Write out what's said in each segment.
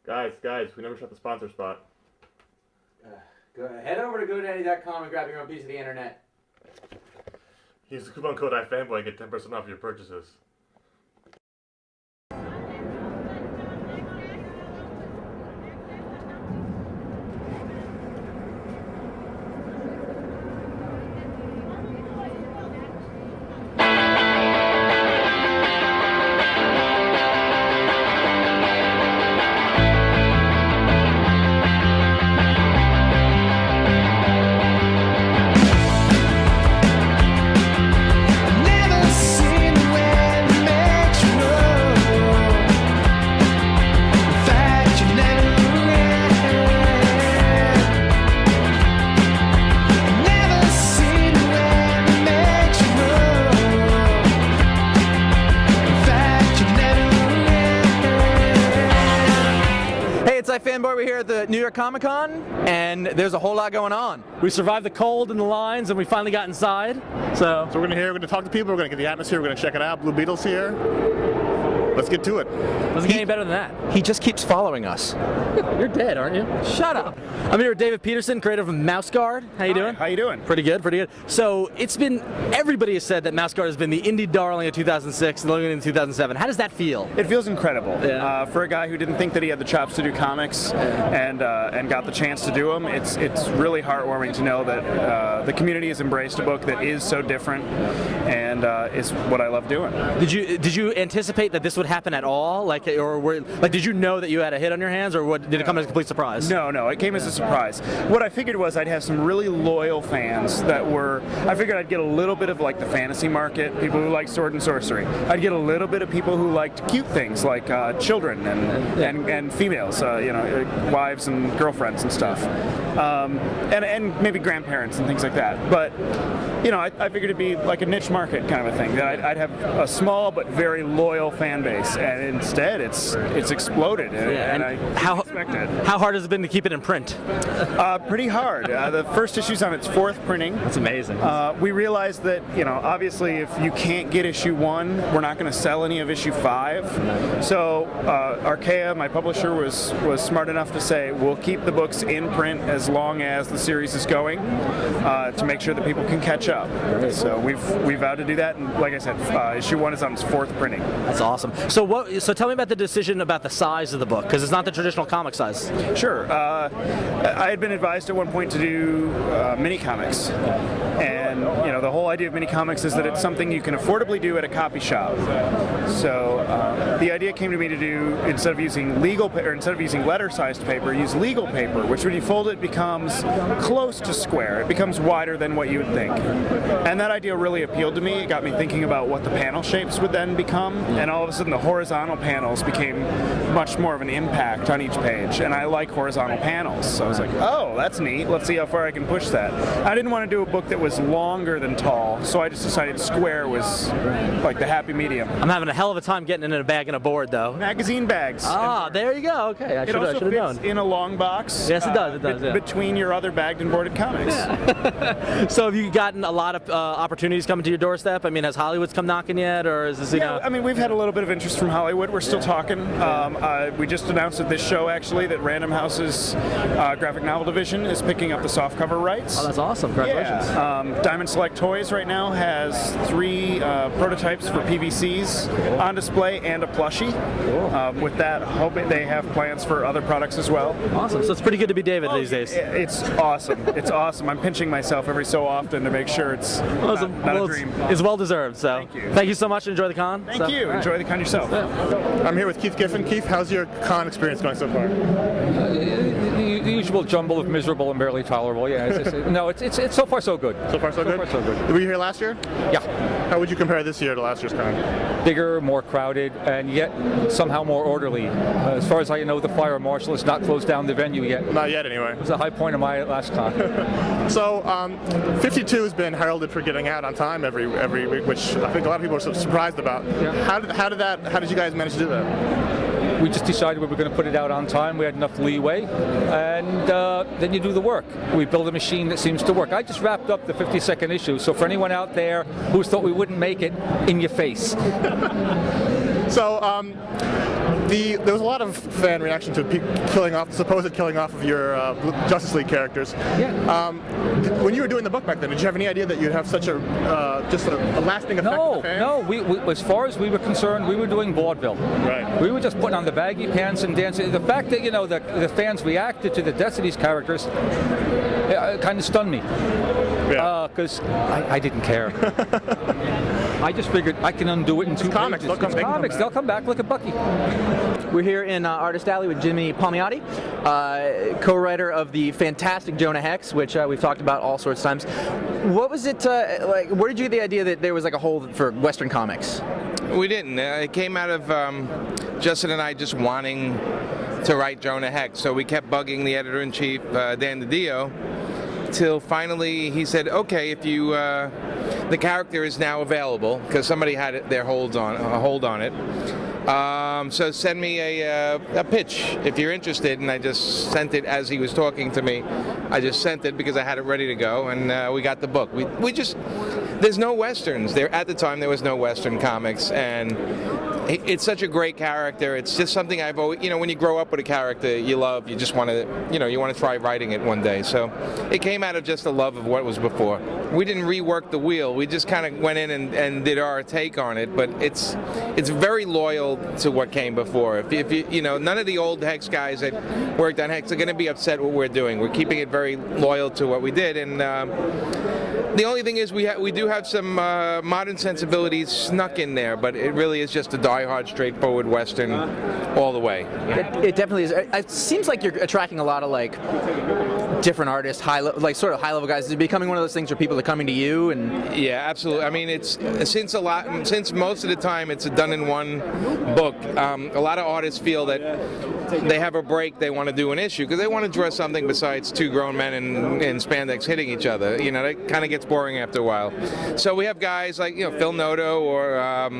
Guys, we never shut the sponsor spot. Head over to GoDaddy.com and grab your own piece of the internet. Use the coupon code iFanboy and get 10% off your purchases. iFanboy, we're here at the New York Comic Con, and there's a whole lot going on. We survived the cold and the lines, and we finally got inside. So we're gonna talk to people. We're gonna get the atmosphere. We're gonna check it out. Blue Beetle's here. Let's get to it. Doesn't get any better than that. He just keeps following us. You're dead, aren't you? Shut up. I'm here with David Peterson, creator of Mouse Guard. How you doing? How you doing? Pretty good, pretty good. So it's been, everybody has said that Mouse Guard has been the indie darling of 2006 and in 2007. How does that feel? It feels incredible. Yeah. For a guy who didn't think that he had the chops to do comics and got the chance to do them, it's really heartwarming to know that the community has embraced a book that is so different, and it's what I love doing. Did you anticipate that this would happen at all? Did you know that you had a hit on your hands, or did it come as a complete surprise? No, it came as a surprise. What I figured was I'd have some really loyal fans I figured I'd get a little bit of like the fantasy market, people who like sword and sorcery. I'd get a little bit of people who liked cute things like children and females, wives and girlfriends and stuff, and maybe grandparents and things like that. But I figured it'd be like a niche market kind of a thing, that I'd have a small but very loyal fan base, and instead it's exploded, and I didn't expect it. How hard has it been to keep it in print? Pretty hard. The first issue's on its 4th printing. That's amazing. We realized that, obviously if you can't get issue 1, we're not going to sell any of issue 5. So Archaea, my publisher, was smart enough to say, we'll keep the books in print as long as the series is going, to make sure that people can catch up. So we vowed to do that, and like I said, issue 1 is on its 4th printing. That's awesome. So tell me about the decision about the size of the book, because it's not the traditional comic size. Sure. I had been advised at one point to do mini comics, and the whole idea of mini comics is that it's something you can affordably do at a copy shop. So the idea came to me to do, instead of using letter-sized paper, use legal paper, which when you fold it becomes close to square. It becomes wider than what you would think, and that idea really appealed to me. It got me thinking about what the panel shapes would then become, and all of a sudden the horizontal panels became much more of an impact on each page, and I like horizontal panels, so I was like, oh, that's neat, let's see how far I can push that. I didn't want to do a book that was longer than tall, so I just decided square was like the happy medium. I'm having a hell of a time getting it in a bag and a board, though. Magazine bags. Ah, there you go, okay, I should have known. It also fits in a long box. Yes, it does, yeah. Between your other bagged and boarded comics. Yeah. So have you gotten a lot of opportunities coming to your doorstep? I mean, has Hollywood's come knocking yet, or is this, I mean, we've had a little bit of interest from Hollywood. We're still talking. We just announced at this show, actually, that Random House's graphic novel division is picking up the softcover rights. Oh, that's awesome. Congratulations. Yeah. Diamond Select Toys right now has 3 prototypes for PVCs on display and a plushie. Cool. With that, hoping they have plans for other products as well. Awesome. So it's pretty good to be David these days. It's awesome. It's awesome. I'm pinching myself every so often to make sure it's not a dream. It's well deserved. So thank you. Thank you so much, and enjoy the con. Thank you. Right. Enjoy the con yourself. Yeah. I'm here with Keith Giffen. Keith, how's your con experience going so far? The usual jumble of miserable and barely tolerable. Yeah, it's so far so good. So far so good? So far so good. Were you here last year? Yeah. How would you compare this year to last year's con? Bigger, more crowded, and yet somehow more orderly. As far as I know, the fire marshal has not closed down the venue yet. Not yet, anyway. It was a high point of my last con. So, 52 has been heralded for getting out on time every week, which I think a lot of people are surprised about. Yeah. How did you guys manage to do that? We just decided we were going to put it out on time. We had enough leeway, and then you do the work. We build a machine that seems to work. I just wrapped up the 52nd issue, so for anyone out there who's thought we wouldn't make it, in your face. So, there was a lot of fan reaction to supposed killing off of your Justice League characters. Yeah. When you were doing the book back then, did you have any idea that you'd have such a lasting effect on the fans? No. We, as far as we were concerned, we were doing vaudeville. Right. We were just putting on the baggy pants and dancing. The fact that the fans reacted to the deaths of these characters kind of stunned me. Yeah. Because I didn't care. I just figured I can undo it in two comics. pages. It's comics. They'll come back. Look at Bucky. We're here in Artist Alley with Jimmy Palmiotti, co-writer of the fantastic Jonah Hex, which we've talked about all sorts of times. What was it like? Where did you get the idea that there was like a hole for Western comics? We didn't. It came out of Justin and I just wanting to write Jonah Hex, so we kept bugging the editor-in-chief, Dan DiDio, till finally he said, "Okay, if you the character is now available because somebody had their hold on it. So send me a pitch if you're interested." And I just sent it as he was talking to me. I just sent it because I had it ready to go, and we got the book. We just there's no westerns there at the time. There was no Western comics, and it's such a great character. It's just something I've always, when you grow up with a character you love, you just want to, you want to try writing it one day. So it came out of just a love of what was before. We didn't rework the wheel. We just kind of went in and did our take on it. But it's very loyal to what came before. If you none of the old Hex guys that worked on Hex are going to be upset what we're doing. We're keeping it very loyal to what we did, and the only thing is we do have some modern sensibilities snuck in there, but it really is just a die-hard, straightforward Western all the way. It definitely is. It seems like you're attracting a lot of like different artists, sort of high-level guys. Is it becoming one of those things where people are coming to you? And yeah, absolutely. I mean, it's since most of the time it's a done-in-one book. A lot of artists feel that they have a break, they want to do an issue because they want to draw something besides two grown men in spandex hitting each other. That kind of gets boring after a while. So we have guys like Phil Noto or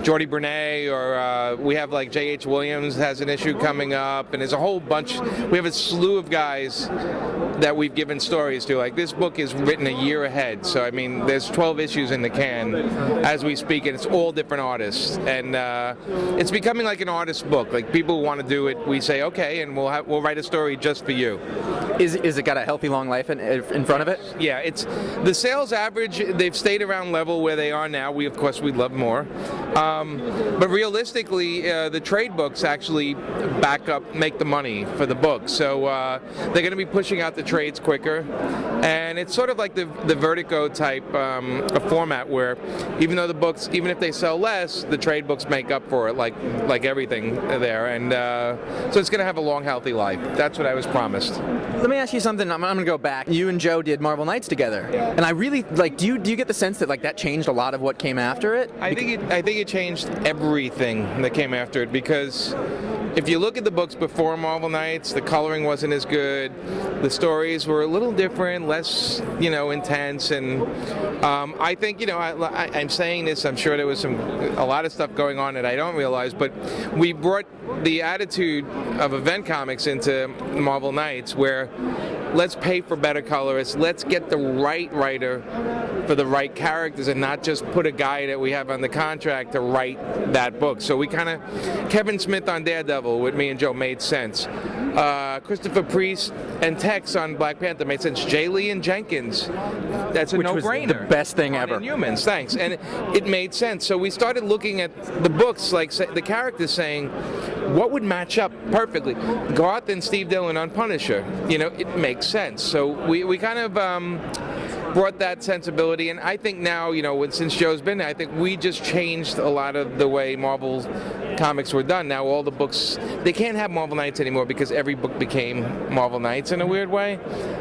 Jordy Bernay, or we have like J.H. Williams has an issue coming up, and there's a whole bunch. We have a slew of guys that we've given stories to. Like this book is written a year ahead, so I mean there's 12 issues in the can as we speak, and it's all different artists, and it's becoming like an artist book. Like people who want to do it, we say okay, and we'll write a story just for you. Is it got a healthy long life in front of it? Yeah, it's the sales average. They've stayed around level where they are now. We'd love more, but realistically, the trade books actually make the money for the book. So they're going to be pushing out the trades quicker, and it's sort of like the Vertigo type format where even though the books, even if they sell less, the trade books make up for it, like everything there, and so it's going to have a long, healthy life. That's what I was promised. Let me ask you something. I'm going to go back. You and Joe did Marvel Knights together, and I really do you get the sense that that changed a lot of what came after it? I think it changed everything that came after it, because if you look at the books before Marvel Knights, the coloring wasn't as good. The stories were a little different, less, intense, and I think, I'm saying this, I'm sure there was a lot of stuff going on that I don't realize, but we brought the attitude of event comics into Marvel Knights, where let's pay for better colorists, let's get the right writer for the right characters, and not just put a guy that we have on the contract to write that book. So we kind of, Kevin Smith on Daredevil with me and Joe made sense. Christopher Priest and Tex on Black Panther made sense. Jay Lee and Jenkins, that's a no-brainer. The best thing ever. Inhumans, thanks. And it made sense. So we started looking at the books, like the characters, saying, what would match up perfectly? Garth and Steve Dillon on Punisher. It makes sense. So we kind of brought that sensibility, and I think now, since Joe's been there, I think we just changed a lot of the way Marvel comics were done. Now all the books, they can't have Marvel Knights anymore because every book became Marvel Knights in a weird way.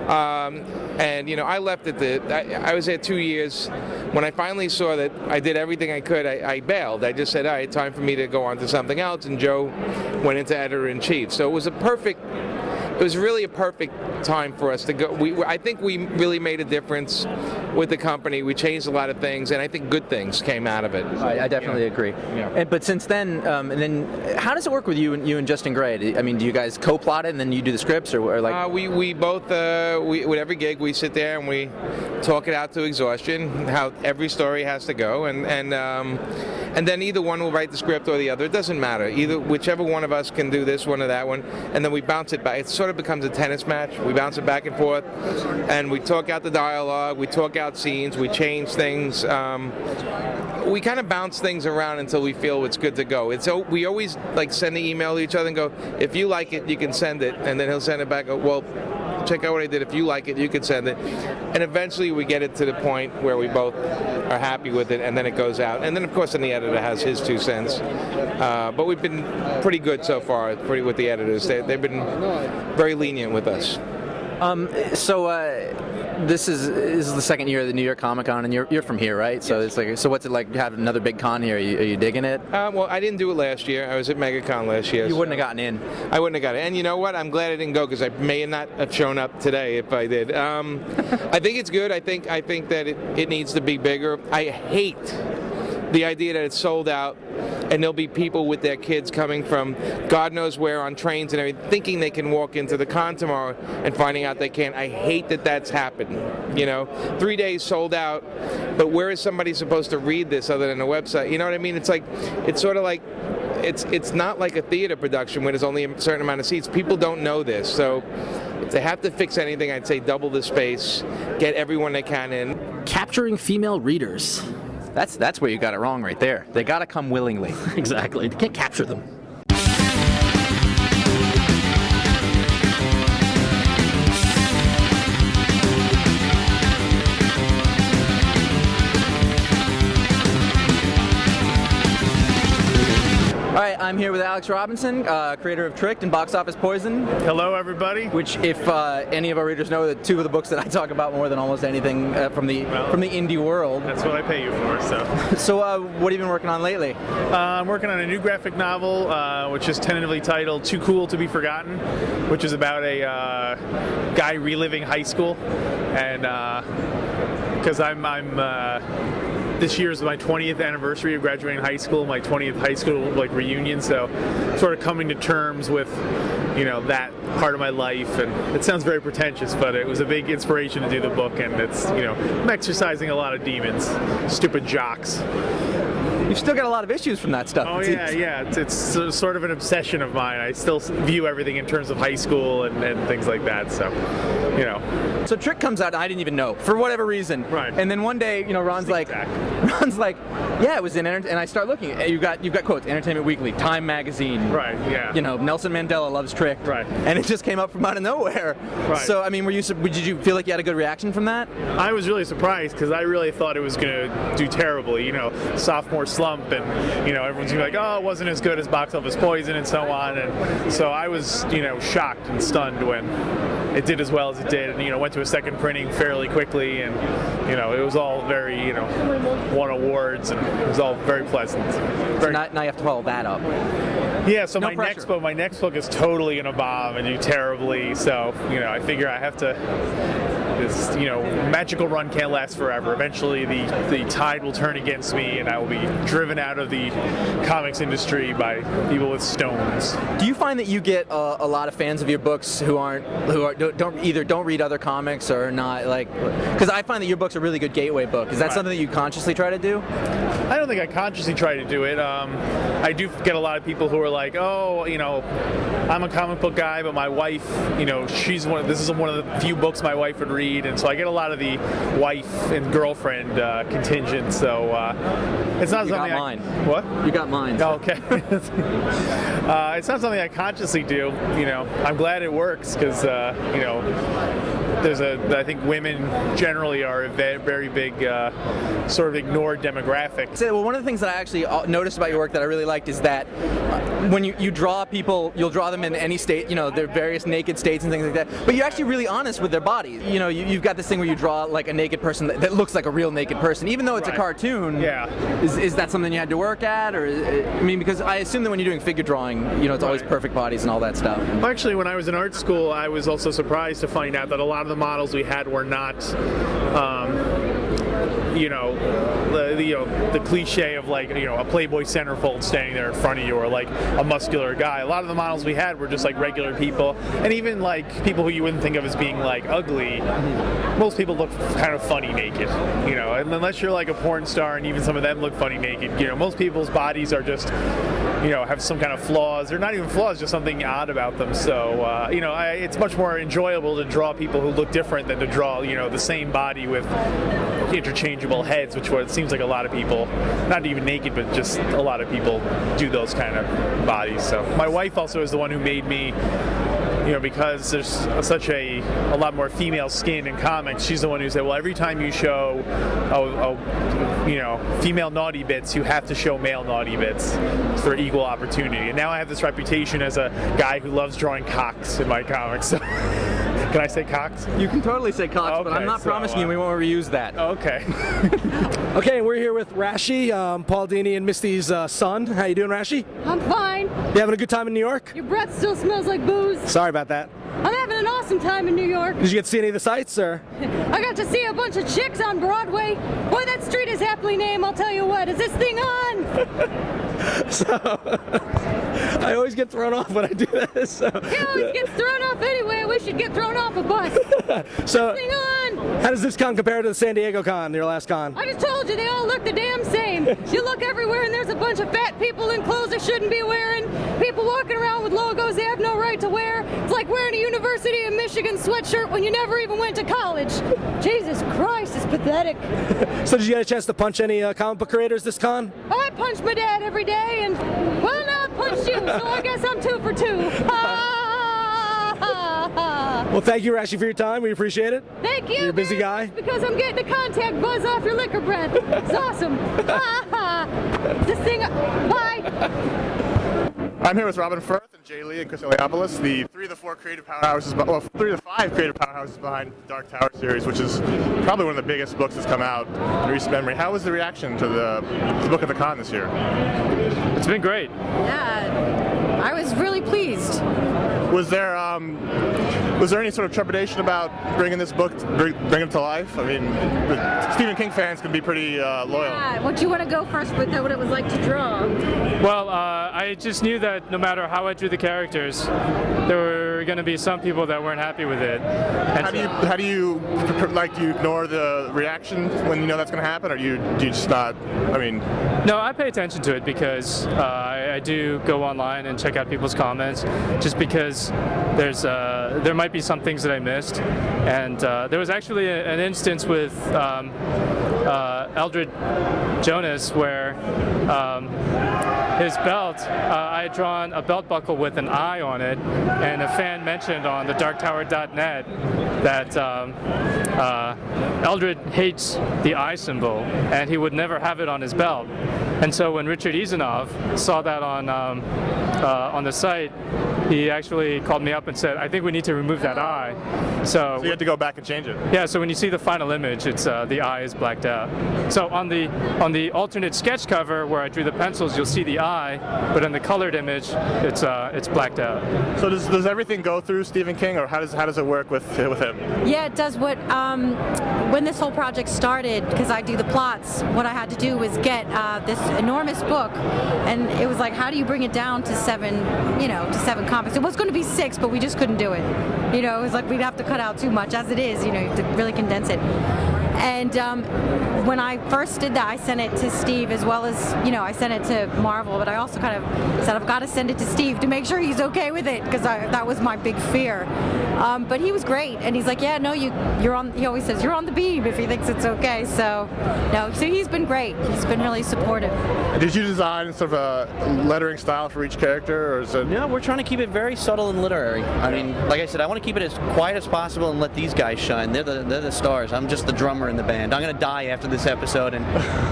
And I left I was there 2 years. When I finally saw that I did everything I could, I bailed. I just said, all right, time for me to go on to something else, and Joe went into editor-in-chief. So it was a perfect was really a perfect time for us to go. I think we really made a difference with the company. We changed a lot of things, and I think good things came out of it. I definitely agree. Yeah. But since then, and then how does it work with you and Justin Gray? I mean, do you guys co-plot it and then you do the scripts, or like? We both with every gig we sit there and we talk it out to exhaustion how every story has to go, and then either one will write the script or the other. It doesn't matter. Whichever one of us can do this one or that one, and then we bounce it back. It sort of becomes a tennis match. We bounce it back and forth, and we talk out the dialogue. We talk out scenes. We change things. We kind of bounce things around until we feel it's good to go. We always like send the email to each other and go, if you like it, you can send it, and then he'll send it back. Go, well, check out what I did. If you like it, you can send it, and eventually we get it to the point where we both are happy with it, and then it goes out. And then of course, then the editor has his 2 cents. But we've been pretty good so far, with the editors. They've been very lenient with us. This is the second year of the New York Comic Con, and you're from here, right? So it's like, so what's it like to have another big con here? Are you digging it? Well, I didn't do it last year. I was at MegaCon last year. You wouldn't have gotten in. I wouldn't have got it. And you know what? I'm glad I didn't go because I may not have shown up today if I did. I think it's good. I think that it needs to be bigger. I hate the idea that it's sold out and there'll be people with their kids coming from God knows where on trains and everything, thinking they can walk into the con tomorrow and finding out they can't. I hate that that's happened. 3 days sold out, but where is somebody supposed to read this other than a website? You know what I mean? It's sort of like, it's not like a theater production where there's only a certain amount of seats. People don't know this, so if they have to fix anything, I'd say double the space, get everyone they can in. Capturing female readers. That's where you got it wrong right there. They got to come willingly. Exactly. You can't capture them. All right, I'm here with Alex Robinson, creator of Tricked and Box Office Poison. Hello, everybody. Which, if any of our readers know, the 2 of the books that I talk about more than almost anything from the indie world. That's what I pay you for. So, what have you been working on lately? I'm working on a new graphic novel, which is tentatively titled "Too Cool to Be Forgotten," which is about a guy reliving high school, and because I'm this year is my 20th anniversary of graduating high school, my 20th high school reunion, so sort of coming to terms with that part of my life. And it sounds very pretentious, but it was a big inspiration to do the book, and it's I'm exercising a lot of demons, stupid jocks. You've still got a lot of issues from that stuff. Oh yeah. It's sort of an obsession of mine. I still view everything in terms of high school and things like that. So, So Trick comes out, and I didn't even know for whatever reason. Right. And then one day, Ron's like, yeah, it was in and I start looking. You've got quotes: Entertainment Weekly, Time Magazine. Right. Yeah. Nelson Mandela loves Trick. Right. And it just came up from out of nowhere. Right. So I mean, did you feel like you had a good reaction from that? I was really surprised because I really thought it was going to do terribly. Sophomore slump, and everyone's gonna be like, oh, it wasn't as good as Box Office Poison and so on. And so I was shocked and stunned when it did as well as it did, and went to a second printing fairly quickly, and it was all very won awards, and it was all very pleasant. So now you have to follow that up. Yeah, so No my pressure. next book is totally gonna bomb and do terribly. So I figure I have to. This magical run can't last forever. Eventually, the tide will turn against me, and I will be driven out of the comics industry by people with stones. Do you find that you get a lot of fans of your books who don't read other comics or not because I find that your book's a really good gateway book. Is that something that you consciously try to do? I don't think I consciously try to do it. I do get a lot of people who are like, oh, I'm a comic book guy, but my wife, this is one of the few books my wife would read, and so I get a lot of the wife and girlfriend contingent. So it's not You something. got mine. What? You got mine. Oh, okay. It's not something I consciously do. I'm glad it works because I think women generally are a very big sort of ignored demographic. So, well, one of the things that I actually noticed about your work that I really liked is that when you draw people, you'll draw them in any state, their various naked states and things like that, but you're actually really honest with their bodies. you've got this thing where you draw like a naked person that looks like a real naked person, even though it's a cartoon. Yeah. Is that something you had to work at, or I mean, because I assume that when you're doing figure drawing, it's always perfect bodies and all that stuff. Actually, when I was in art school, I was also surprised to find out that a lot of the models we had were not, the cliche of like, a Playboy centerfold standing there in front of you, or like a muscular guy. A lot of the models we had were just like regular people, and even like people who you wouldn't think of as being like ugly. Most people look kind of funny naked, and unless you're like a porn star, and even some of them look funny naked. Most people's bodies are just, have some kind of flaws. They're not even flaws, just something odd about them. So, it's much more enjoyable to draw people who look different than to draw, the same body with interchangeable heads, which what it seems like a lot of people, not even naked, but just a lot of people do those kind of bodies. So my wife also is the one who made me, because there's such a lot more female skin in comics, she's the one who said, well, every time you show female naughty bits, you have to show male naughty bits for equal opportunity. And now I have this reputation as a guy who loves drawing cocks in my comics. So can I say cocks? You can totally say cocks, okay, but I'm not promising you we won't reuse that. Okay. Okay, we're here with Rashi, Paul Dini and Misty's son. How you doing, Rashi? I'm fine. You having a good time in New York? Your breath still smells like booze. Sorry about that. I'm having an awesome time in New York. Did you get to see any of the sights, or? I got to see a bunch of chicks on Broadway. Boy, that street is aptly named, I'll tell you what. Is this thing on? So, I always get thrown off when I do this. So. He always gets thrown off anyway. I wish he'd get thrown off a bus. So, Thing on. How does this con compare to the San Diego con, your last con? I just told you, they all look the damn same. You look everywhere and there's a bunch of fat people in clothes they shouldn't be wearing. People walking around with logos they have no right to wear. It's like wearing a University of Michigan sweatshirt when you never even went to college. Jesus Christ, it's pathetic. So did you get a chance to punch any comic book creators this con? Oh, I punch my dad every day, and, well, now I punched you, so I guess I'm 2 for 2. Well, thank you, Rashi, for your time. We appreciate it. Thank you. You're a busy guy. Because I'm getting the contact buzz off your liquor breath. It's awesome. This thing, bye. I'm here with Robin Furth and Jay Lee and Chris Eliopoulos, the 3 of the 4 creative powerhouses, 3 of the 5 creative powerhouses behind the Dark Tower series, which is probably one of the biggest books that's come out in recent memory. How was the reaction to the book at the con this year? It's been great. Yeah, I was really pleased. Was there any sort of trepidation about bringing this book, bring it to life? I mean, the Stephen King fans can be pretty loyal. Yeah, would you want to go first with what it was like to draw? Well, I just knew that no matter how I drew the characters, there were going to be some people that weren't happy with it. And How do you ignore the reaction when you know that's going to happen, or do you just not? I mean, no, I pay attention to it because I do go online and check out people's comments, just because there might be some things that I missed, and there was actually an instance with Eldred Jonas where his belt, I had drawn a belt buckle with an eye on it, and a fan mentioned on the darktower.net that Eldred hates the eye symbol and he would never have it on his belt. And so when Richard Izanov saw that on the site, he actually called me up and said, I think we need to remove that eye. So you had to go back and change it. Yeah, so when you see the final image, it's the eye is blacked out. So on the alternate sketch cover where I drew the pencils, you'll see the eye, but in the colored image, it's blacked out. So does everything go through Stephen King, or how does it work with him? Yeah, it does. When this whole project started, because I do the plots, what I had to do was get this enormous book, and it was like, how do you bring it down to 7 comics? It was going to be 6, but we just couldn't do it. It was like we'd have to cut out too much. As it is, you have to really condense it. And when I first did that, I sent it to Steve as well as, I sent it to Marvel, but I also kind of said I've got to send it to Steve to make sure he's okay with it, because that was my big fear. But he was great, and he's like, yeah, no, you're on. He always says you're on the beam if he thinks it's okay. So he's been great. He's been really supportive. Did you design sort of a lettering style for each character, or is it? No, we're trying to keep it very subtle and literary. I mean, like I said, I want to keep it as quiet as possible and let these guys shine. They're the stars. I'm just the drummer in the band. I'm gonna die after this episode, and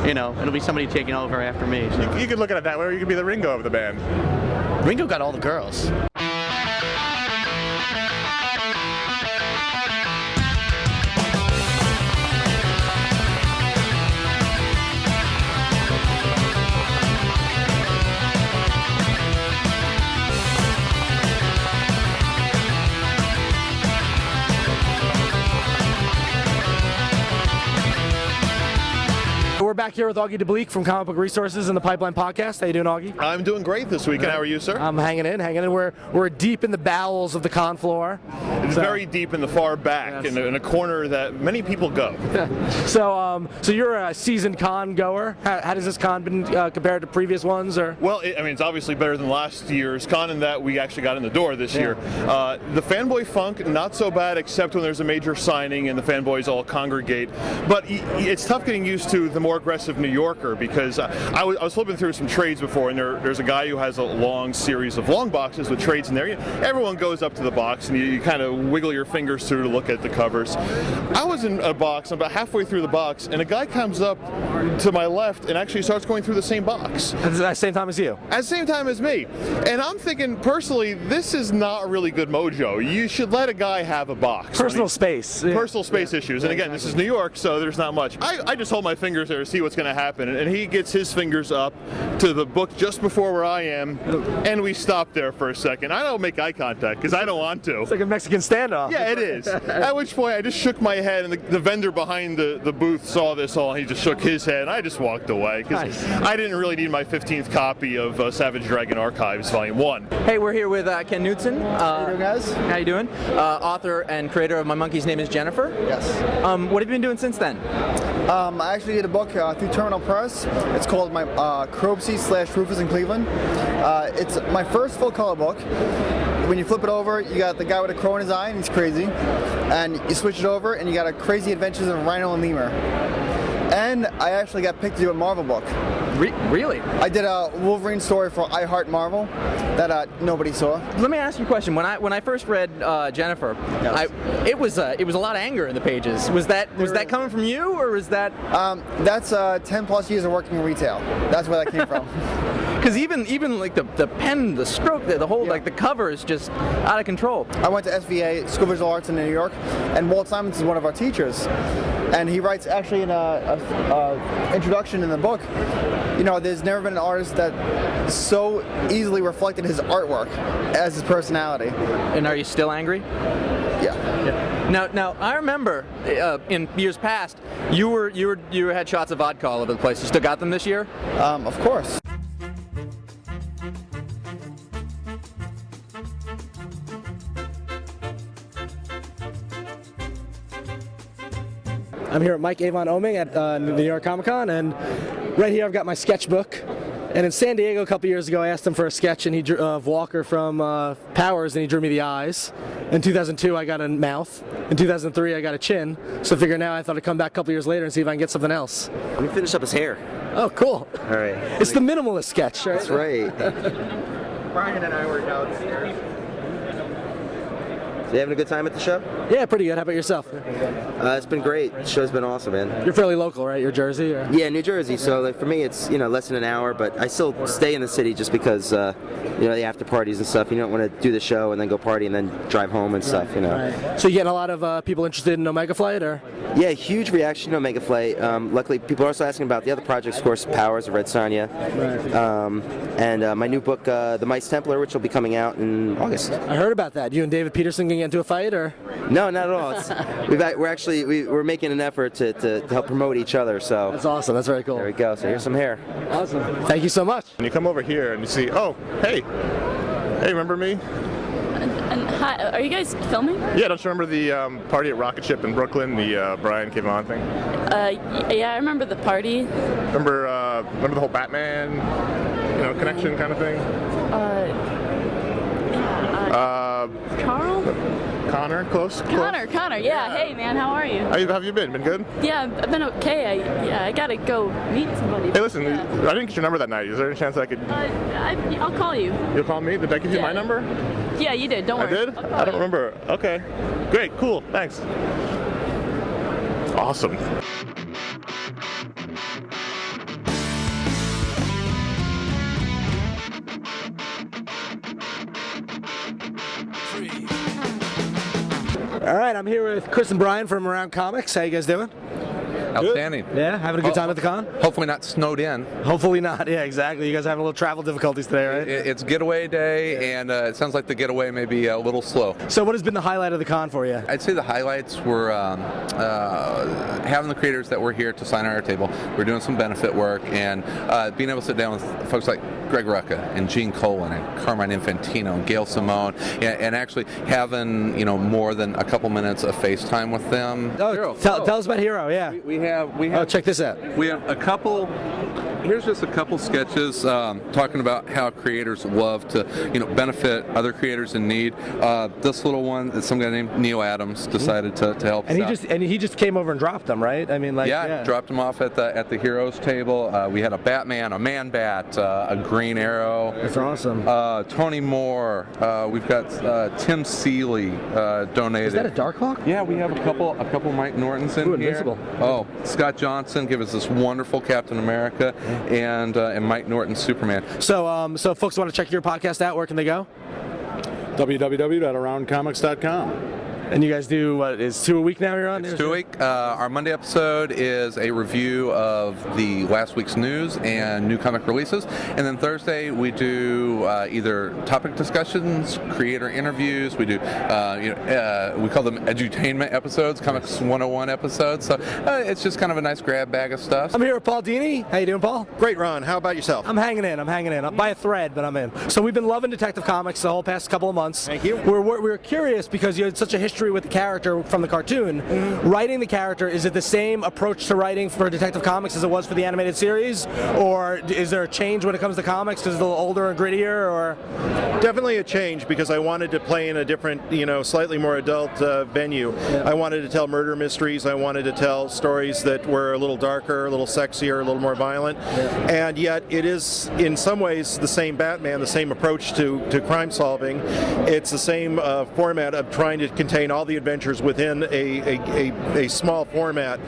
it'll be somebody taking over after me. So. You could look at it that way, or you could be the Ringo of the band. Ringo got all the girls. back here with Augie De Blieck from Comic Book Resources and the Pipeline Podcast. How you doing, Augie? I'm doing great this week, and how are you, sir? I'm hanging in. We're deep in the bowels of the con floor. It's very deep in the far back, Yes. in a corner that many people go. So you're a seasoned con goer. How does this con been compared to previous ones, or? Well, it's obviously better than last year's con in that we actually got in the door this year. The fanboy funk, not so bad, except when there's a major signing and the fanboys all congregate. But it's tough getting used to the more aggressive New Yorker, because I was flipping through some trades before, and there's a guy who has a long series of long boxes with trades in there. Everyone goes up to the box, and you kind of wiggle your fingers through to look at the covers. I was in a box, I'm about halfway through the box, and a guy comes up to my left and actually starts going through the same box. At the same time as you? At the same time as me. And I'm thinking, personally, this is not a really good mojo. You should let a guy have a box. Personal space. Personal space issues. And again, this is New York, so there's not much. I just hold my fingers there to see what's going to happen. And he gets his fingers up to the book just before where I am, and we stop there for a second. I don't make eye contact because I don't want to. It's like a Mexican standoff. Yeah, it is. At which point I just shook my head, and the vendor behind the booth saw this all, and he just shook his head, and I just walked away because I didn't really need my 15th copy of Savage Dragon Archives Volume 1. Hey, we're here with Ken Knudsen. How you doing, guys? How you doing? Author and creator of My Monkey's Name is Jennifer. Yes. What have you been doing since then? I actually did a book through Terminal Press. It's called my Crobsey / Rufus in Cleveland. It's my first full color book. When you flip it over, you got the guy with a crow in his eye, and he's crazy. And you switch it over, and you got a Crazy Adventures of Rhino and Lemur. And I actually got picked to do a Marvel book. Really? I did a Wolverine story for I Heart Marvel that nobody saw. Let me ask you a question. When I first read Jennifer, Yes. it was a lot of anger in the pages. Was that coming from you, or was that? That's 10 plus years of working in retail. That's where that came from. Because even like the pen, the stroke, the whole like the cover is just out of control. I went to SVA, School of Visual Arts in New York, and Walt Simons is one of our teachers. And he writes actually in a introduction in the book, there's never been an artist that so easily reflected his artwork as his personality. And are you still angry? Yeah. Now I remember in years past you had shots of vodka all over the place. You still got them this year? Of course. I'm here at Mike Avon Oeming at New York Comic Con, and right here I've got my sketchbook. And in San Diego a couple years ago, I asked him for a sketch, and he drew of Walker from Powers, and he drew me the eyes. In 2002, I got a mouth. In 2003, I got a chin. So I figured now I thought I'd come back a couple years later and see if I can get something else. Let me finish up his hair. Oh, cool. All right. It's the minimalist sketch, right? That's right. Brian and I were out here. So you having a good time at the show? Yeah, pretty good. How about yourself? It's been great. The show's been awesome, man. You're fairly local, right? You're Jersey? Or? Yeah, New Jersey. So like, for me, it's less than an hour, but I still stay in the city just because the after parties and stuff. You don't want to do the show and then go party and then drive home and stuff. Right. So you getting a lot of people interested in Omega Flight, or? Yeah, huge reaction to Omega Flight. Luckily, people are also asking about the other projects, of course, Powers of Red Sonja, and my new book, The Mice Templar, which will be coming out in August. I heard about that. You and David Peterson gonna get into a fight, or? No, not at all. We're making an effort to help promote each other. So that's awesome. That's very cool. There we go. So here's some hair. Awesome. Thank you so much. And you come over here and you see, oh, hey, remember me? And hi, are you guys filming? Yeah, don't you remember the party at Rocket Ship in Brooklyn, the Brian came on thing? Yeah, I remember the party. Remember the whole Batman, connection kind of thing? Carl? Connor, close? Conor, yeah. Hey, man, how are you? How have you been? Been good? Yeah, I've been okay. I gotta go meet somebody. Hey, listen, I didn't get your number that night. Is there any chance I could... I'll call you. You'll call me? Did I give you my number? Yeah, you did. Don't worry. I did? I don't remember. Okay. Great, cool, thanks. Awesome. All right, I'm here with Chris and Brian from Around Comics. How you guys doing? Outstanding. Yeah, having a good time at the con? Hopefully not snowed in. Hopefully not. Yeah, exactly. You guys are having a little travel difficulties today, right? It's getaway day, and it sounds like the getaway may be a little slow. So what has been the highlight of the con for you? I'd say the highlights were having the creators that were here to sign at our table. We're doing some benefit work, and being able to sit down with folks like Greg Rucka and Gene Colan and Carmine Infantino and Gail Simone, and actually having more than a couple minutes of FaceTime with them. Oh, tell us about Hero. Yeah, we have. Oh, check this out. We have a couple. Here's just a couple sketches talking about how creators love to, benefit other creators in need. This little one is some guy named Neil Adams decided to help. And us out. he just came over and dropped them, right? I mean, dropped them off at the Heroes table. We had a Batman, a Man Bat, a Green Arrow. That's awesome. Tony Moore. We've got Tim Seeley donated. Is that a Darkhawk? Yeah, we have a couple Mike Nortons in here. Invincible. Oh, Scott Johnson gave us this wonderful Captain America. And Mike Norton Superman. So folks want to check your podcast out, where can they go? www.aroundcomics.com. And you guys do, what, is 2 a week now you're on? It's 2 a week. Our Monday episode is a review of the last week's news and new comic releases. And then Thursday we do either topic discussions, creator interviews. We do, we call them edutainment episodes, Comics 101 episodes. So it's just kind of a nice grab bag of stuff. I'm here with Paul Dini. How you doing, Paul? Great, Ron. How about yourself? I'm hanging in. I'm by a thread, but I'm in. So we've been loving Detective Comics the whole past couple of months. Thank you. We're curious because you had such a history with the character from the cartoon. Writing the character, is it the same approach to writing for Detective Comics as it was for the animated series, or is there a change when it comes to comics because it's a little older and grittier? Or definitely a change, because I wanted to play in a different, slightly more adult venue. I wanted to tell murder mysteries. I wanted to tell stories that were a little darker, a little sexier, a little more violent, and yet it is in some ways the same Batman, the same approach to crime solving. It's the same format of trying to contain all the adventures within a small format,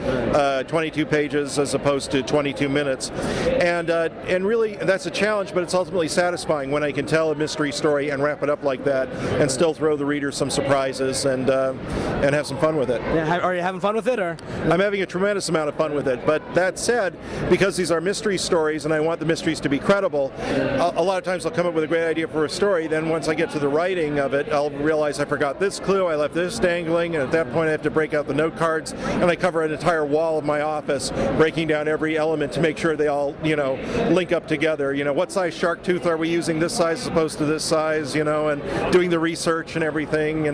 22 pages as opposed to 22 minutes, and really that's a challenge, but it's ultimately satisfying when I can tell a mystery story and wrap it up like that, and still throw the reader some surprises and have some fun with it. Yeah, are you having fun with it, or? I'm having a tremendous amount of fun with it. But that said, because these are mystery stories and I want the mysteries to be credible, a lot of times I'll come up with a great idea for a story. Then once I get to the writing of it, I'll realize I forgot this clue, I left this dangling, and at that point I have to break out the note cards, and I cover an entire wall of my office, breaking down every element to make sure they all, link up together. What size shark tooth are we using, this size as opposed to this size, and doing the research and everything,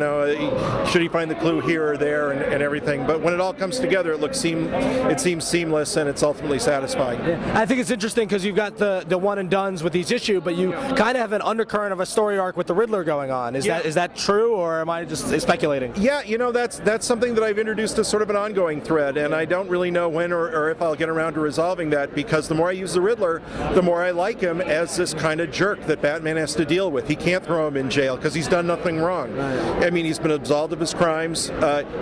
should he find the clue here or there and everything. But when it all comes together, it seems seamless, and it's ultimately satisfying. Yeah. I think it's interesting because you've got the one and dones with each issue, but you kind of have an undercurrent of a story arc with the Riddler going on. Is that true, or am I just speculating? Yeah, that's something that I've introduced as sort of an ongoing thread, and I don't really know when or if I'll get around to resolving that, because the more I use the Riddler, the more I like him as this kind of jerk that Batman has to deal with. He can't throw him in jail because he's done nothing wrong. Right. I mean, he's been absolved of his crimes.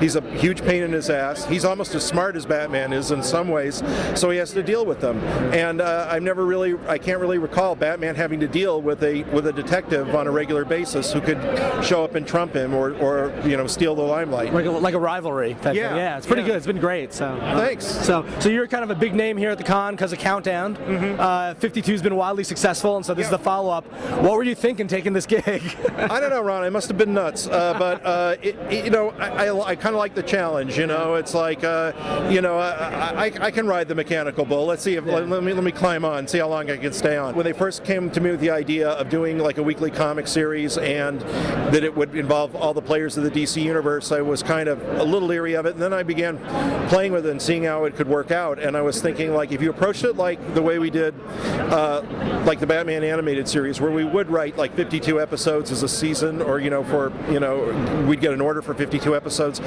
He's a huge pain in his ass. He's almost as smart as Batman is in some ways, so he has to deal with them. And I can't really recall Batman having to deal with a detective on a regular basis who could show up and trump him or steal the limelight. Like a rivalry type thing. Yeah, it's pretty good. It's been great. So thanks. So you're kind of a big name here at the con because of Countdown. 52's been wildly successful, and so this is the follow-up. What were you thinking taking this gig? I don't know, Ron. I must have been nuts. But I kind of like the challenge. It's like I can ride the mechanical bull. Let's see if let me climb on, see how long I can stay on. When they first came to me with the idea of doing like a weekly comic series and that it would involve all the players of the DC universe, I was kind of a little leery of it. And then I began playing with it and seeing how it could work out. And I was thinking, like, if you approached it like the way we did, like the Batman animated series, where we would write like 52 episodes as a season, or we'd get an order for 52 episodes.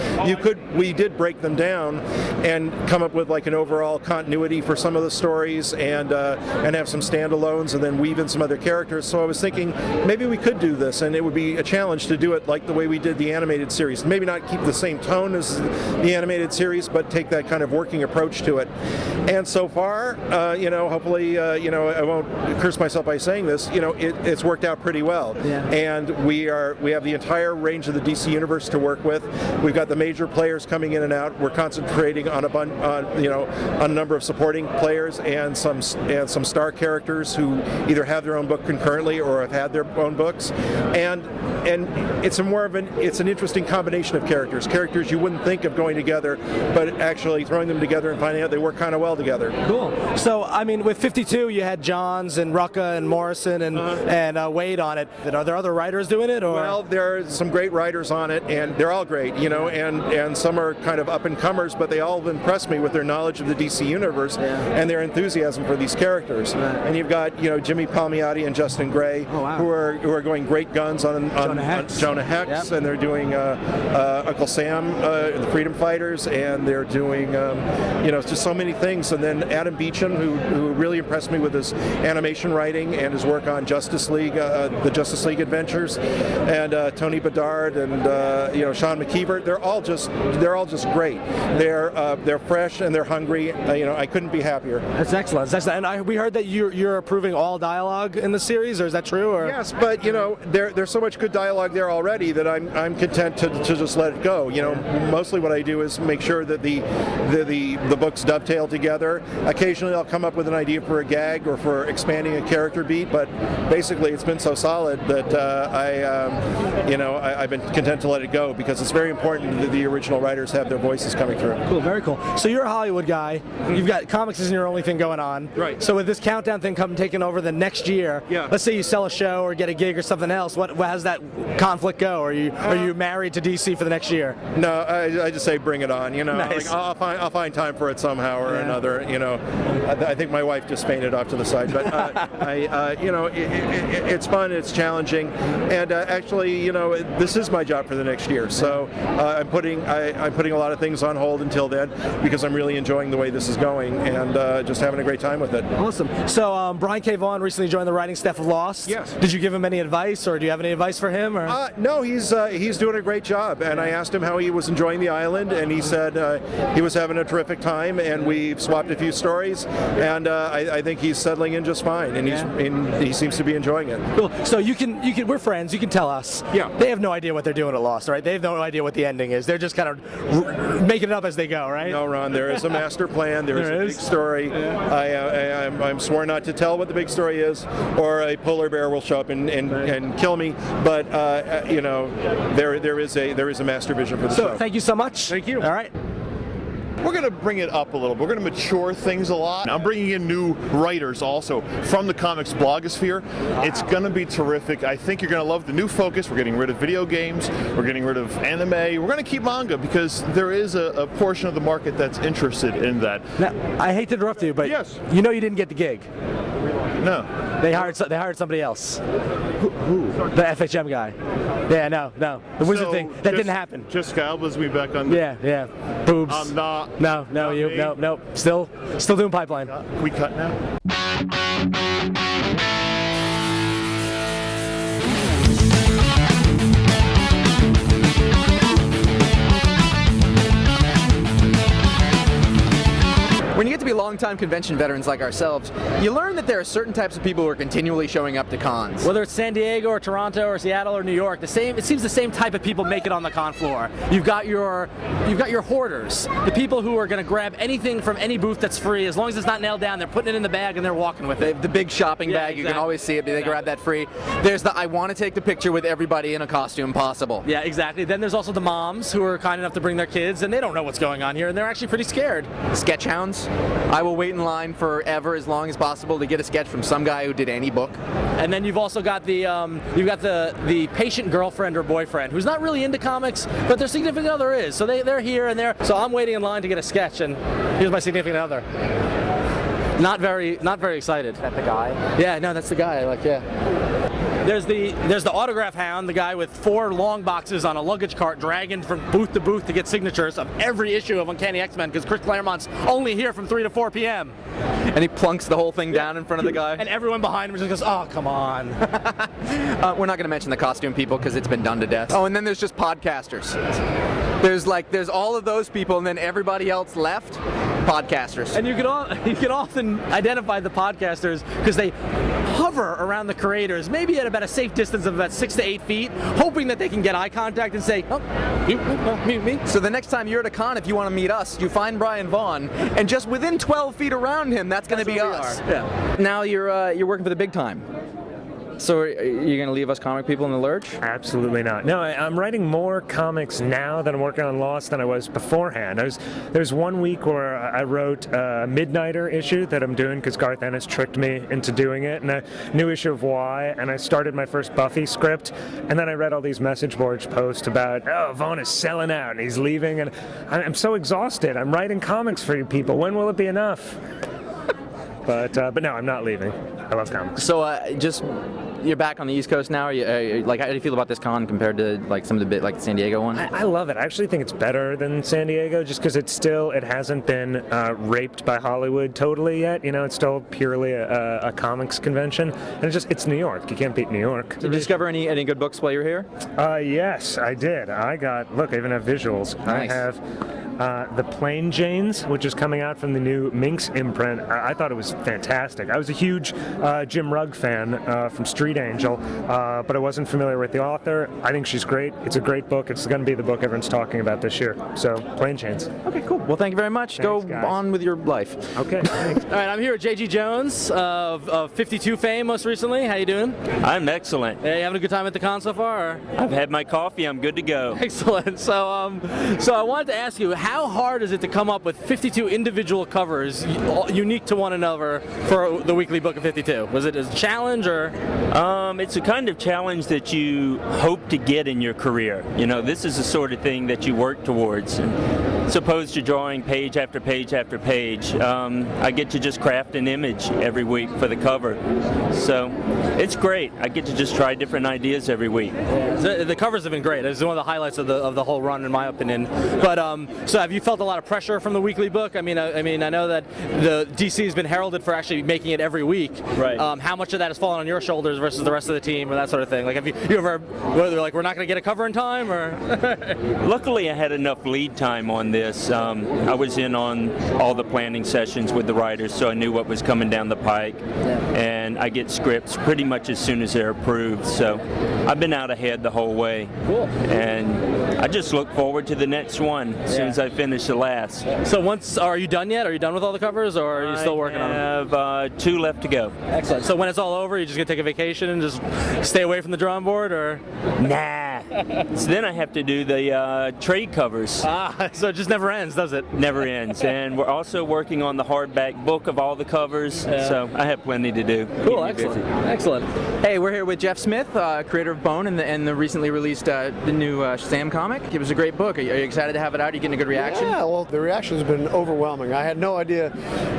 We did break them down and come up with like an overall continuity for some of the stories, and have some standalones, and then weave in some other characters. So I was thinking maybe we could do this, and it would be a challenge to do it like the way we did the animated series. Maybe not keep the same tone as the animated series, but take that kind of working approach to it. And so far, hopefully, I won't curse myself by saying this, it's worked out pretty well. Yeah. And we have the entire range of the DC universe to work with. We've got the major players coming in and out. We're concentrating on a number of supporting players and some star characters who either have their own book concurrently or have had their own books. And it's an interesting combination of characters you wouldn't think of going together, but actually throwing them together and finding out they work kind of well together. Cool. So, I mean, with 52, you had Johns and Rucka and Morrison and Wade on it. Are there other writers doing it? Or? Well, there are some great writers on it, and they're all great, and some are kind of up-and-comers, but they all have impressed me with their knowledge of the DC universe and their enthusiasm for these characters. And you've got, Jimmy Palmiotti and Justin Gray, who are going great guns on Jonah Hex, and they're doing Uncle Sam, the Freedom Fighters, and they're doing just so many things. And then Adam Beecham, who really impressed me with his animation writing and his work on Justice League, the Justice League Adventures, and Tony Bedard and Sean McKeever. They're all just great. They're fresh and they're hungry. I couldn't be happier. That's excellent. And we heard that you're approving all dialogue in the series, or is that true? Or? Yes, but there's so much good dialogue there already that I'm content to just let it go. Mostly what I do is make sure that the books dovetail together. Occasionally I'll come up with an idea for a gag or for expanding a character beat, but basically it's been so solid that I've been content to let it go, because it's very important that the original writers have their voices coming through. Cool, very cool. So you're a Hollywood guy. You've got comics isn't your only thing going on. Right. So with this countdown thing taking over the next year, let's say you sell a show or get a gig or something else, how does that conflict go? Are you married to DC for the next year? No, I just say bring it on. Nice. I'll find time for it somehow or another. I think my wife just fainted off to the side, but it's fun, it's challenging, and actually, this is my job for the next year. So I'm putting a lot of things on hold until then, because I'm really enjoying the way this is going and just having a great time with it. Awesome. So Brian K. Vaughan recently joined the writing staff of Lost. Yes. Did you give him any advice, or do you have any advice for him? Or? No, he's doing a great job, and I asked him how he was enjoying the island, and he said he was having a terrific time, and we've swapped a few stories, and I think he's settling in just fine, and he seems to be enjoying it. Cool. So we're friends. You can tell us. Yeah. They have no idea what they're doing at Lost, right? They have no idea what the ending is. They're just kind of making it up as they go, right? No, Ron. There is a master plan. There is a big story. Yeah. I'm sworn not to tell what the big story is, or a polar bear will show up and kill me. But there is a master vision for the show. Thank you so much. Thank you. All right. We're going to bring it up a little bit. We're going to mature things a lot. I'm bringing in new writers also from the comics blogosphere. It's going to be terrific. I think you're going to love the new focus. We're getting rid of video games. We're getting rid of anime. We're going to keep manga, because there is a portion of the market that's interested in that. Now, I hate to interrupt you, but yes. You didn't get the gig. No. They hired somebody else. Who? The FHM guy. Yeah, no. The wizard thing. That didn't happen. Jessica Alba's me back on. Yeah. Boobs. I'm not. No. Nope. Still doing pipeline. We cut now. When you get to be longtime convention veterans like ourselves, you learn that there are certain types of people who are continually showing up to cons. Whether it's San Diego or Toronto or Seattle or New York, it seems the same type of people make it on the con floor. You've got your hoarders, the people who are going to grab anything from any booth that's free. As long as it's not nailed down, they're putting it in the bag and they're walking with it. The big shopping bag, you can always see it, they grab that free. There's the I want to take the picture with everybody in a costume possible. Yeah, exactly. Then there's also the moms who are kind enough to bring their kids, and they don't know what's going on here, and they're actually pretty scared. Sketch hounds. I will wait in line forever, as long as possible, to get a sketch from some guy who did any book. And then you've also got the patient girlfriend or boyfriend who's not really into comics, but their significant other is. So they're here and there. So I'm waiting in line to get a sketch, and here's my significant other. Not very excited. Is that the guy? Yeah, no, that's the guy. Yeah. There's the autograph hound, the guy with 4 long boxes on a luggage cart dragging from booth to booth to get signatures of every issue of Uncanny X-Men because Chris Claremont's only here from 3 to 4 p.m. And he plunks the whole thing down in front of the guy. And everyone behind him just goes, oh, come on. We're not going to mention the costume people because it's been done to death. Oh, and then there's just podcasters. There's all of those people, and then everybody else left, podcasters. And you can often identify the podcasters because they hover around the creators, maybe at about a safe distance of about 6 to 8 feet, hoping that they can get eye contact and say, oh, me. So the next time you're at a con, if you want to meet us, you find Brian Vaughan, and just within 12 feet around him, that's going to be us. Yeah. Now you're working for the big time. So are you going to leave us comic people in the lurch? Absolutely not. No, I'm writing more comics now that I'm working on Lost than I was beforehand. There's 1 week where I wrote a Midnighter issue that I'm doing because Garth Ennis tricked me into doing it, and a new issue of Y, and I started my first Buffy script, and then I read all these message boards posts about, oh, Vaughan is selling out and he's leaving, and I'm so exhausted. I'm writing comics for you people. When will it be enough? But no, I'm not leaving. I love comics. So you're back on the East Coast now. How do you feel about this con compared to like some of the the San Diego one? I love it. I actually think it's better than San Diego, just because it hasn't been raped by Hollywood totally yet. You know, it's still purely a comics convention, and it's New York. You can't beat New York. Did you discover any good books while you were here? Yes, I did. I even have visuals. Nice. I have The Plain Janes, which is coming out from the new Minx imprint. I thought it was fantastic. I was a huge Jim Rugg fan from Street Angel, but I wasn't familiar with the author. I think she's great. It's a great book. It's going to be the book everyone's talking about this year. So, Plain Janes. Okay, cool. Well, thank you very much. Thanks, Go guys. on with your life. Okay, thanks. All right, I'm here with J.G. Jones of 52 fame most recently. How you doing? I'm excellent. Hey, having a good time at the con so far? Or? I've had my coffee. I'm good to go. Excellent. So I wanted to ask you, how hard is it to come up with 52 individual covers unique to one another for the weekly book of 52? Was it a challenge or? It's a kind of challenge that you hope to get in your career. You know, this is the sort of thing that you work towards. As opposed to drawing page after page after page, I get to just craft an image every week for the cover. So it's great. I get to just try different ideas every week. The covers have been great. It's one of the highlights of the whole run, in my opinion. But so have you felt a lot of pressure from the weekly book? I know that the DC has been heralded for actually making it every week. Right. How much of that has fallen on your shoulders versus the rest of the team, or that sort of thing? Like, have you ever, whether like we're not going to get a cover in time, or? Luckily, I had enough lead time on this. I was in on all the planning sessions with the writers, so I knew what was coming down the pike. And I get scripts pretty much as soon as they're approved. So I've been out ahead the whole way. Cool. And I just look forward to the next one as soon as I finish the last. So are you done yet? Are you done with all the covers, or are you still working on them? I have 2 left to go. Excellent. So when it's all over, you're just going to take a vacation and just stay away from the drawing board, or? Nah. So then I have to do the trade covers. So it just never ends, does it? Never ends. And we're also working on the hardback book of all the covers, so I have plenty to do. Cool, excellent. Excellent. Hey, we're here with Jeff Smith, creator of Bone and the recently released the new Shazam comic. It was a great book. Are you excited to have it out? Are you getting a good reaction? Yeah, well, the reaction has been overwhelming. I had no idea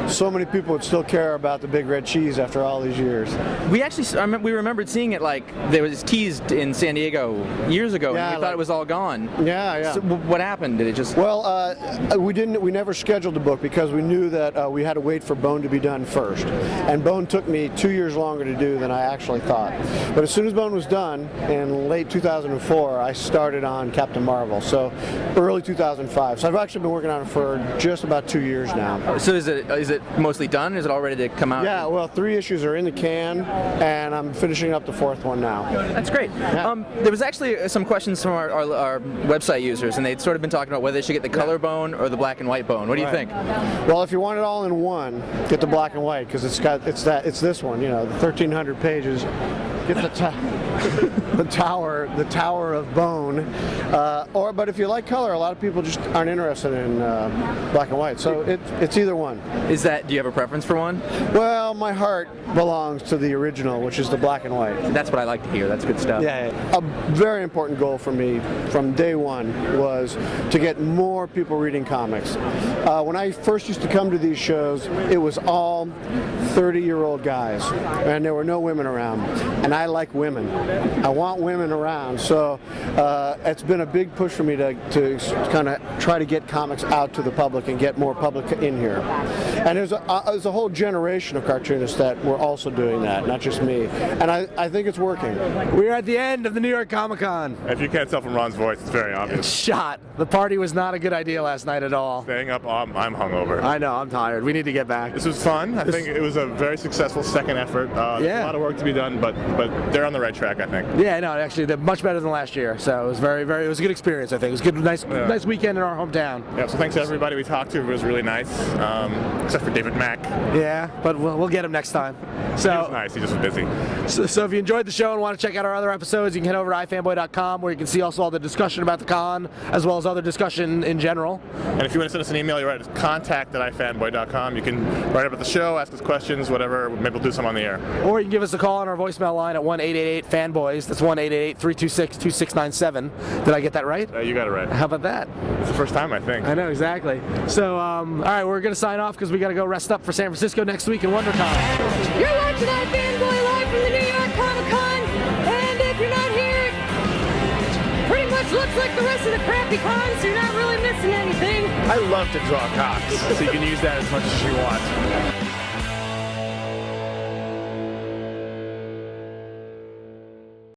so many people would still care about the Big Red Cheese after all these years. We remembered seeing it like there was teased in San Diego years ago, and we thought it was all gone. Yeah. So what happened? Did it just? Well, we never scheduled the book because we knew that we had to wait for Bone to be done first, and Bone took me 2 years longer to do than I actually thought. But as soon as Bone was done in late 2004, I started on Captain Marvel. So early 2005. So I've actually been working on it for just about 2 years now. So is it mostly done? Is it all ready to come out? Yeah. Well, 3 issues are in the can, and I'm finishing up the 4th one now. That's great. Yeah. There was actually some questions from our website users, and they'd sort of been talking about whether they should get the color Bone or the black and white Bone. What do you think? Well, if you want it all in one, get the black and white because it's this one. You know, the 1,300 pages. Get the top. the Tower of Bone. But if you like color, a lot of people just aren't interested in black and white. So it's either one. Do you have a preference for one? Well, my heart belongs to the original, which is the black and white. That's what I like to hear. That's good stuff. Yeah. A very important goal for me from day one was to get more people reading comics. When I first used to come to these shows, it was all 30-year-old guys, and there were no women around. And I like women. I want women around. So it's been a big push for me to kind of try to get comics out to the public and get more public in here. And there's a whole generation of cartoonists that were also doing that, not just me. And I think it's working. We're at the end of the New York Comic-Con. If you can't tell from Ron's voice, it's very obvious. Shot. The party was not a good idea last night at all. Staying up, I'm hungover. I know, I'm tired. We need to get back. This was fun. I think it was a very successful second effort. There's a lot of work to be done, but they're on the right track, I think. Yeah, no, actually, they're much better than last year. So it was it was a good experience, I think. It was a good, nice weekend in our hometown. Yeah, so thanks to everybody we talked to. It was really nice, except for David Mack. Yeah, but we'll get him next time. So he was nice. He just was busy. So if you enjoyed the show and want to check out our other episodes, you can head over to iFanboy.com, where you can see also all the discussion about the con, as well as other discussion in general. And if you want to send us an email, you write to contact@ifanboy.com. You can write about the show, ask us questions, whatever. Maybe we'll do some on the air. Or you can give us a call on our voicemail line at 1-888-FANBOYS. That's 1-888-326-2697. Did I get that right? You got it right. How about that? It's the first time, I think. I know, exactly. So, all right, we're going to sign off because we got to go rest up for San Francisco next week in WonderCon. You're watching iFanboy live from the New York Comic-Con, and if you're not here, it pretty much looks like the rest of the crappy cons, so you're not really missing anything. I love to draw cocks, so you can use that as much as you want.